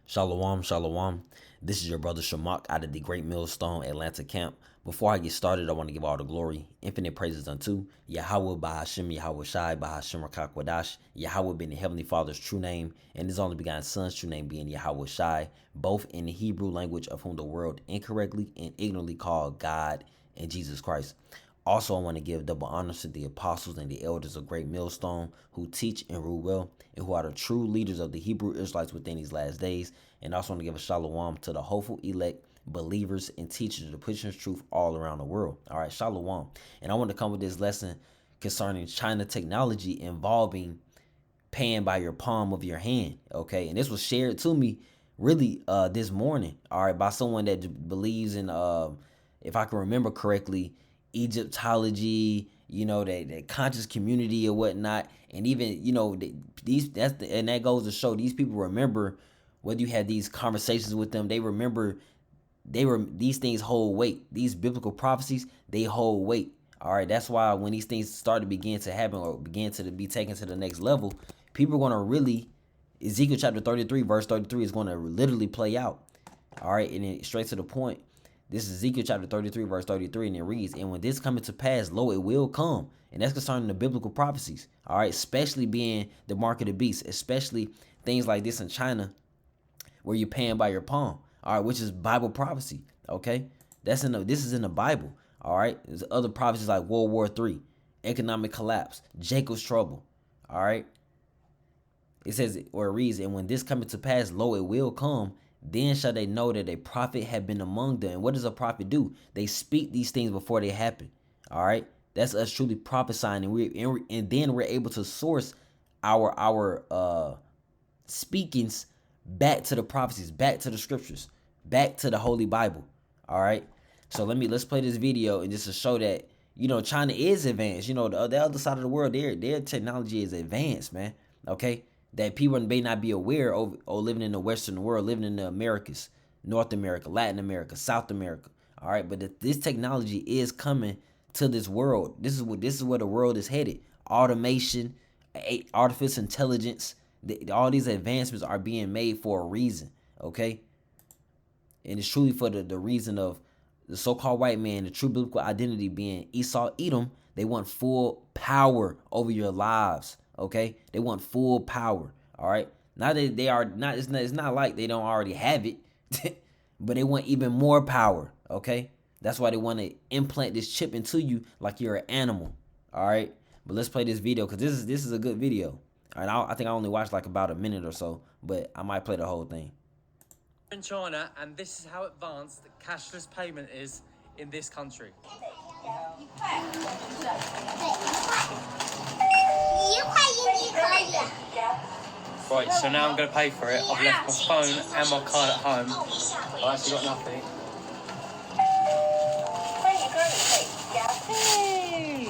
Shalom, shalom. This is your brother Shamak out of the Great Millstone Atlanta camp. Before I get started, I want to give all the glory, infinite praises unto Yahweh Bahashim Yahweh Shai Bahashim Rakakwadash, Yahweh being the Heavenly Father's true name, and His only begotten Son's true name being Yahweh Shai, both in the Hebrew language of whom the world incorrectly and ignorantly called God and Jesus Christ. Also, I want to give double honors to the apostles and the elders of Great Millstone who teach and rule well and who are the true leaders of the Hebrew Israelites within these last days. And I also want to give a shalom to the hopeful elect believers and teachers of pushing truth all around the world. All right, shalom. And I want to come with this lesson concerning China technology involving paying by your palm of your hand. Okay, and this was shared to me really this morning. All right, by someone that believes in if I can remember correctly, Egyptology, that conscious community or whatnot, and even and that goes to show these people remember whether you had these conversations with them, they remember these things hold weight. These biblical prophecies, they hold weight. All right, that's why when these things start to begin to happen or begin to be taken to the next level, people are going to really Ezekiel chapter 33 verse 33 is going to literally play out. All right, and then straight to the point. This is Ezekiel chapter 33 verse 33, and it reads, "And when this cometh to pass, lo, it will come." And that's concerning the biblical prophecies. All right, especially being the mark of the beast, especially things like this in China where you're paying by your palm. All right, which is Bible prophecy. Okay, this is in the Bible. All right, there's other prophecies like World War III, economic collapse, Jacob's trouble. All right, it says, or it reads, "And when this cometh to pass, lo, it will come. Then shall they know that a prophet had been among them." And what does a prophet do? They speak these things before they happen. All right, that's us truly prophesying, and then we're able to source our speakings back to the prophecies, back to the scriptures, back to the Holy Bible. All right. So let's play this video and just to show that China is advanced. The other side of the world, their technology is advanced, man. Okay, that people may not be aware of, or living in the Western world, living in the Americas, North America, Latin America, South America. All right, but this technology is coming to this world. This is where the world is headed. Automation, artificial intelligence. All these advancements are being made for a reason. Okay, and it's truly for the reason of the so-called white man, the true biblical identity being Esau, Edom. They want full power over your lives. Okay, they want full power. All right, now they are not. It's not like they don't already have it, but they want even more power. Okay, that's why they want to implant this chip into you like you're an animal. All right, but let's play this video because this is a good video. All right, I think I only watched like about a minute or so, but I might play the whole thing. In China, and this is how advanced cashless payment is in this country. Right, so now I'm going to pay for it. I've left my phone and my card at home. I actually got nothing. Hey!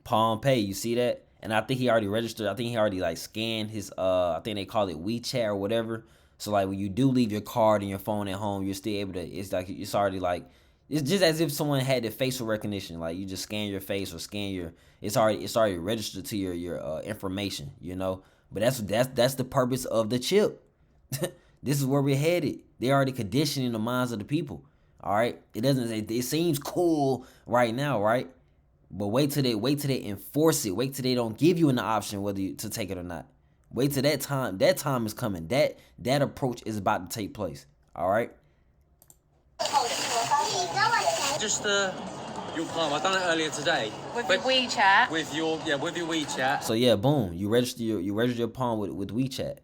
Palm Pay, you see that? And I think he already registered. I think he already like scanned his I think they call it WeChat or whatever. So like when you do leave your card and your phone at home, you're still able to, it's already like, it's just as if someone had the facial recognition. Like you just scan your face or scan your, it's already registered to your information, But that's the purpose of the chip. This is where we're headed. They're already conditioning the minds of the people. All right. It seems cool right now, right? But wait till they enforce it. Wait till they don't give you an option whether to take it or not. Wait till that time. That time is coming. That approach is about to take place. All right. Just your palm. I done it earlier today. With your WeChat. With your WeChat. So yeah, boom. You register your palm with WeChat.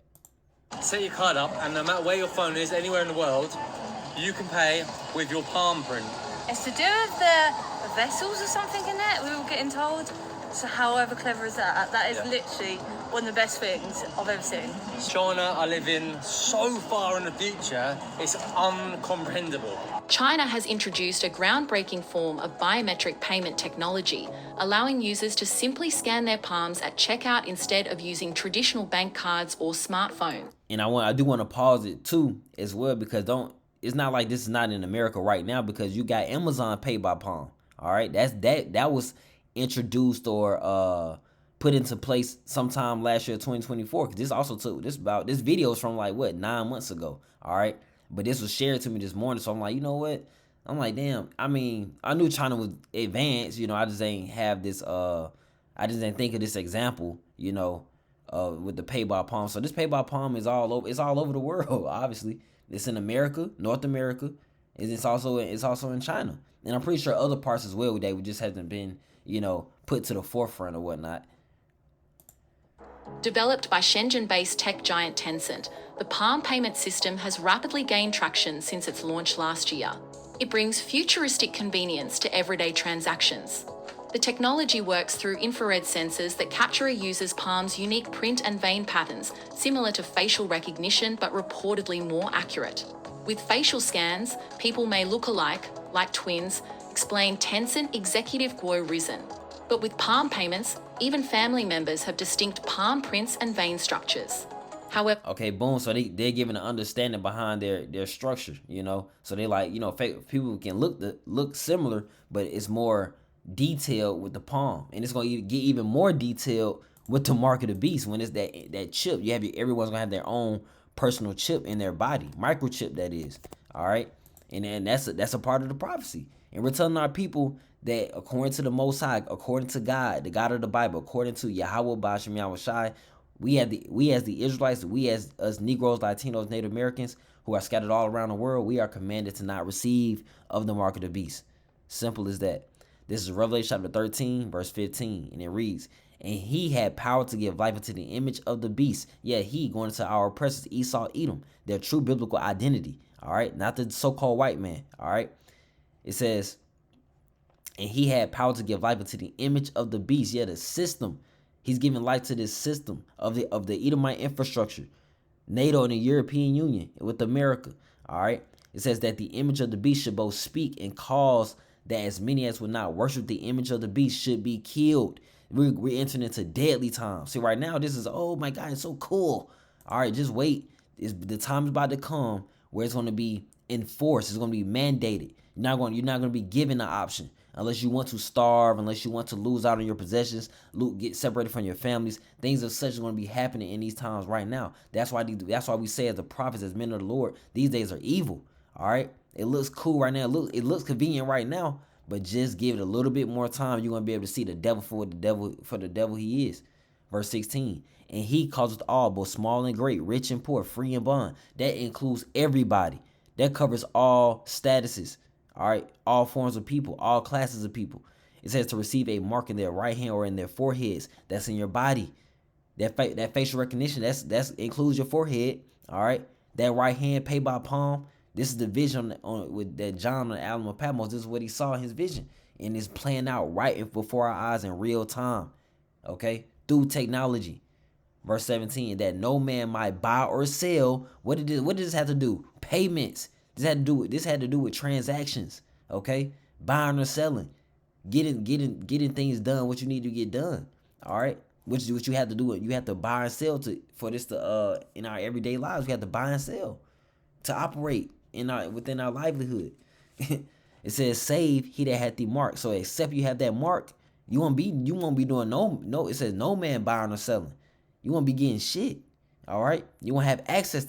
Set your card up, and no matter where your phone is, anywhere in the world, you can pay with your palm print. It's to do with the vessels or something in it, we were getting told. So however clever is that? That is literally one of the best things I've ever seen. China I live in so far in the future, it's uncomprehendable. China has introduced a groundbreaking form of biometric payment technology, allowing users to simply scan their palms at checkout instead of using traditional bank cards or smartphones. And I do want to pause it too as well, because it's not like this is not in America right now, because you got Amazon Pay by Palm. All right, that was introduced or put into place sometime last year, 2024. Cause this video is from like what 9 months ago. All right, but this was shared to me this morning, so I'm like, you know what? I'm like, damn. I mean, I knew China was advanced. You know, I just ain't have this. I just didn't think of this example. You know, with the pay by palm. So this pay by palm is all over. It's all over the world. Obviously, it's in America, North America. It's also in China, and I'm pretty sure other parts as well. They just hasn't been, you know, put to the forefront or whatnot. Developed by Shenzhen-based tech giant Tencent, the Palm payment system has rapidly gained traction since its launch last year. It brings futuristic convenience to everyday transactions. The technology works through infrared sensors that capture a user's palm's unique print and vein patterns, similar to facial recognition but reportedly more accurate. With facial scans, people may look alike, like twins, explained Tencent executive Guo Rizhen. But with palm payments, even family members have distinct palm prints and vein structures. However, okay, boom. So they're giving an understanding behind their structure, you know. So they like, you know, people can look similar, but it's more detailed with the palm, and it's gonna get even more detailed with the mark of the beast when it's that chip. You have everyone's gonna have their own personal chip in their body, microchip that is. All right, and that's a part of the prophecy, and we're telling our people that according to the Most High, according to God, the God of the Bible, according to Yahweh Ba'ashem Yahweh Shai, we as the Israelites, we as us Negroes, Latinos, Native Americans who are scattered all around the world, we are commanded to not receive of the mark of the beast. Simple as that. This is Revelation chapter 13, verse 15, and it reads, "And he had power to give life unto the image of the beast." Yeah, he going into our oppressors, Esau, Edom, their true biblical identity. All right, not the so-called white man. All right, it says, "And he had power to give life unto the image of the beast." Yeah, the system. He's giving life to this system of the Edomite infrastructure, NATO and the European Union with America. All right, it says that the image of the beast should both speak and cause that as many as would not worship the image of the beast should be killed. We're entering into deadly times. See, right now, this is, oh my God, it's so cool. All right, just wait. The time is about to come where it's going to be enforced. It's going to be mandated. You're not going to be given the option unless you want to starve, unless you want to lose out on your possessions, get separated from your families. Things of such are going to be happening in these times right now. That's why we say as the prophets, as men of the Lord, these days are evil. All right, it looks cool right now. It looks convenient right now, but just give it a little bit more time. You're going to be able to see the devil for the devil he is. Verse 16, "And he causeth all, both small and great, rich and poor, free and bond." That includes everybody. That covers all statuses. All right, all forms of people, all classes of people. It says to receive a mark in their right hand or in their foreheads. That's in your body. That facial recognition, that's includes your forehead. All right, that right hand, pay by palm. This is the vision with that John on the Island of Patmos. This is what he saw in his vision, and it's playing out right before our eyes in real time. Okay, through technology. Verse 17, that no man might buy or sell. What did this have to do? Payments. This had to do with transactions. Okay, buying or selling, getting things done. What you need to get done. All right, which is what you have to do. You have to buy and sell for this to in our everyday lives. We have to buy and sell to operate within our livelihood. It says, "Save he that hath the mark." So except you have that mark, you won't be doing no. It says no man buying or selling. You won't be getting shit. All right, you won't have access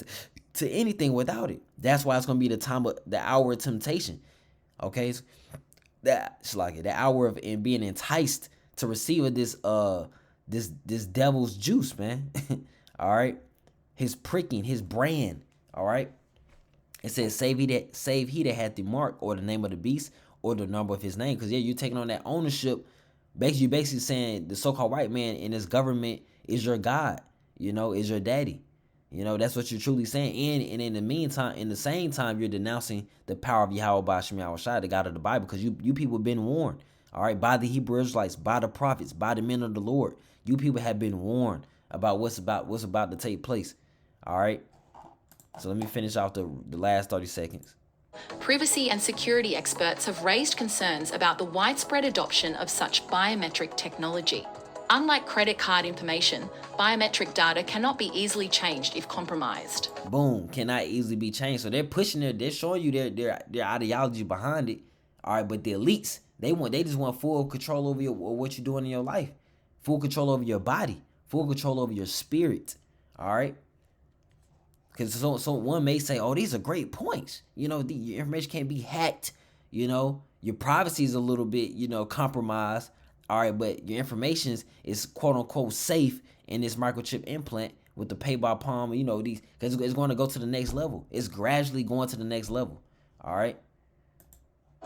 to anything without it. That's why it's gonna be the time of the hour of temptation. Okay, that's like it. The hour of being enticed to receive of this devil's juice, man. All right, his pricking, his brand. All right. It says, save he that hath the mark or the name of the beast or the number of his name. Because, yeah, you're taking on that ownership. You're basically saying the so-called white man in his government is your God, is your daddy. That's what you're truly saying. And in the meantime, in the same time, you're denouncing the power of Yahweh Ba'ashem Yahweh Shai, the God of the Bible, because you people have been warned, all right, by the Hebrew Israelites, by the prophets, by the men of the Lord. You people have been warned about what's about to take place, all right? So let me finish off the last 30 seconds. Privacy and security experts have raised concerns about the widespread adoption of such biometric technology. Unlike credit card information, biometric data cannot be easily changed if compromised. Boom, cannot easily be changed. So they're pushing it, they're showing you their ideology behind it. All right, but the elites, they just want full control over what you're doing in your life. full control over your body, full control over your spirit. All right. Because so one may say, oh, these are great points. You know, your information can't be hacked. You know, your privacy is a little bit, you know, compromised. All right, but your information is quote unquote safe in this microchip implant with the pay by palm. You know, these, because it's going to go to the next level. It's gradually going to the next level. All right.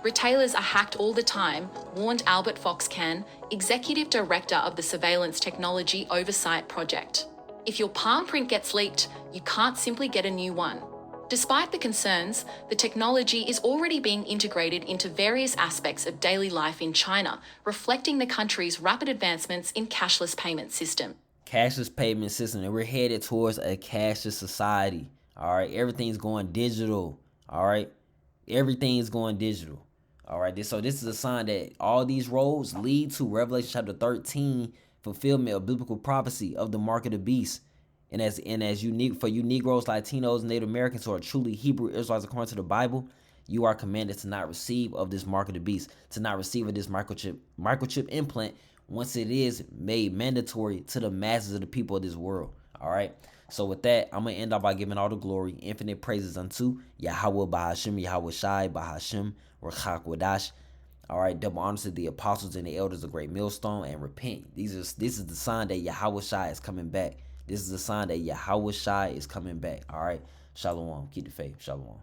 Retailers are hacked all the time, warned Albert Foxcan, Executive Director of the Surveillance Technology Oversight Project. If your palm print gets leaked, you can't simply get a new one. Despite the concerns, the technology is already being integrated into various aspects of daily life in China, reflecting the country's rapid advancements in cashless payment system. Cashless payment system, and we're headed towards a cashless society. All right, everything's going digital. All right, everything's going digital. All right, so this is a sign that all these roads lead to Revelation chapter 13, fulfillment of biblical prophecy of the mark of the beast. And as unique for you Negroes, Latinos, Native Americans who are truly Hebrew Israelites according to the Bible, you are commanded to not receive of this mark of the beast, to not receive of this microchip implant once it is made mandatory to the masses of the people of this world. All right. So with that, I'm gonna end off by giving all the glory, infinite praises unto Yahweh Bahashim, Yahweh Shai, Bahashim, Rakak Wadash. All right, double honors to the apostles and the elders of Great Millstone, and repent. This is the sign that Yahweh Shai is coming back. This is a sign that Yahweh Shai is coming back. All right. Shalom. Keep the faith. Shalom.